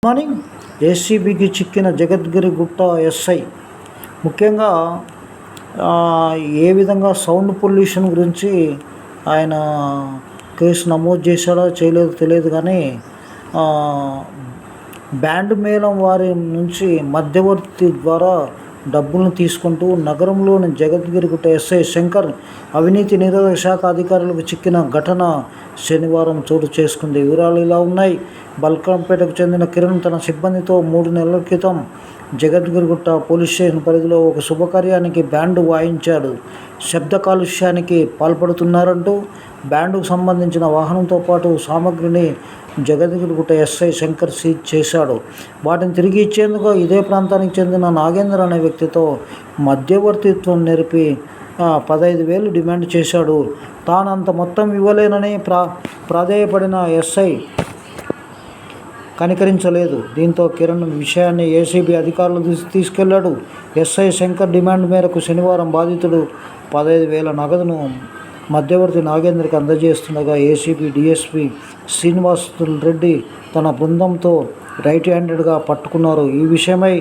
Morning. ఏసీబీకి చిక్కిన Jagadgirigutta SI. ముఖ్యంగా ఏ విధంగా సౌండ్ పొల్యూషన్ గురించి ఆయన కేసు నమోదు చేశాడో చేయలేదో తెలియదు, కానీ బ్యాండ్ మేళం వారి నుంచి మధ్యవర్తి ద్వారా డబ్బులను తీసుకుంటూ నగరంలోని జగద్గిరిగుట్ట ఎస్ఐ శంకర్ అవినీతి నిరోధక శాఖ అధికారులకు చిక్కిన ఘటన శనివారం చోటు చేసుకుంది. వివరాలు ఇలా ఉన్నాయి. బల్కంపేటకు చెందిన కిరణ్ తన సిబ్బందితో 3 నెలల క్రితం జగద్గిరిగుట్ట పోలీస్ స్టేషన్ పరిధిలో ఒక శుభకార్యానికి బ్యాండ్ వాయించాడు. శబ్ద కాలుష్యానికి పాల్పడుతున్నారంటూ బ్యాండ్కు సంబంధించిన వాహనంతో పాటు సామగ్రిని జగద్గిరిగుట్ట ఎస్ఐ శంకర్ సీజ్ చేశాడు. వాటిని తిరిగి ఇచ్చేందుకు ఇదే ప్రాంతానికి చెందిన నాగేందర్ అనే వ్యక్తితో మధ్యవర్తిత్వం నెరిపి 15,000 డిమాండ్ చేశాడు. తాను అంత మొత్తం ఇవ్వలేనని ప్రాధేయపడిన ఎస్ఐ కనికరించలేదు. దీంతో కిరణ్ విషయాన్ని ఏసీబీ అధికారులు తీసుకెళ్లాడు. ఎస్ఐ శంకర్ డిమాండ్ మేరకు శనివారం బాధితుడు 15,000 నగదును మధ్యవర్తి నాగేందర్కి అందజేస్తుండగా ఏసీబీ డీఎస్పీ శ్రీనివాస్ రెడ్డి తన బృందంతో రైట్ హ్యాండెడ్గా పట్టుకున్నారు. ఈ విషయమై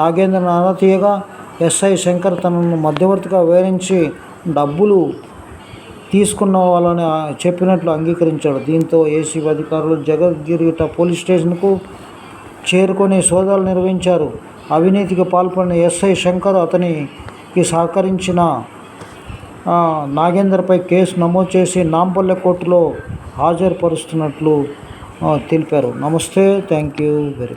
నాగేందర్ ఆరా తీయగా ఎస్ఐ శంకర్ తనను మధ్యవర్తిగా వేరించి డబ్బులు తీసుకున్న వాళ్ళని చెప్పినట్లు అంగీకరించాడు. దీంతో ఏసీబీ అధికారులు జగద్గిరిగుట్ట పోలీస్ స్టేషన్కు చేరుకొని సోదాలు నిర్వహించారు. అవినీతికి పాల్పడిన ఎస్ఐ శంకర్, అతనికి సహకరించిన నాగేందర్పై కేసు నమోదు చేసి నాంపల్లె కోర్టులో హాజరుపరుస్తున్నట్లు తెలిపారు. నమస్తే, థ్యాంక్ యూ వెరీ మచ్.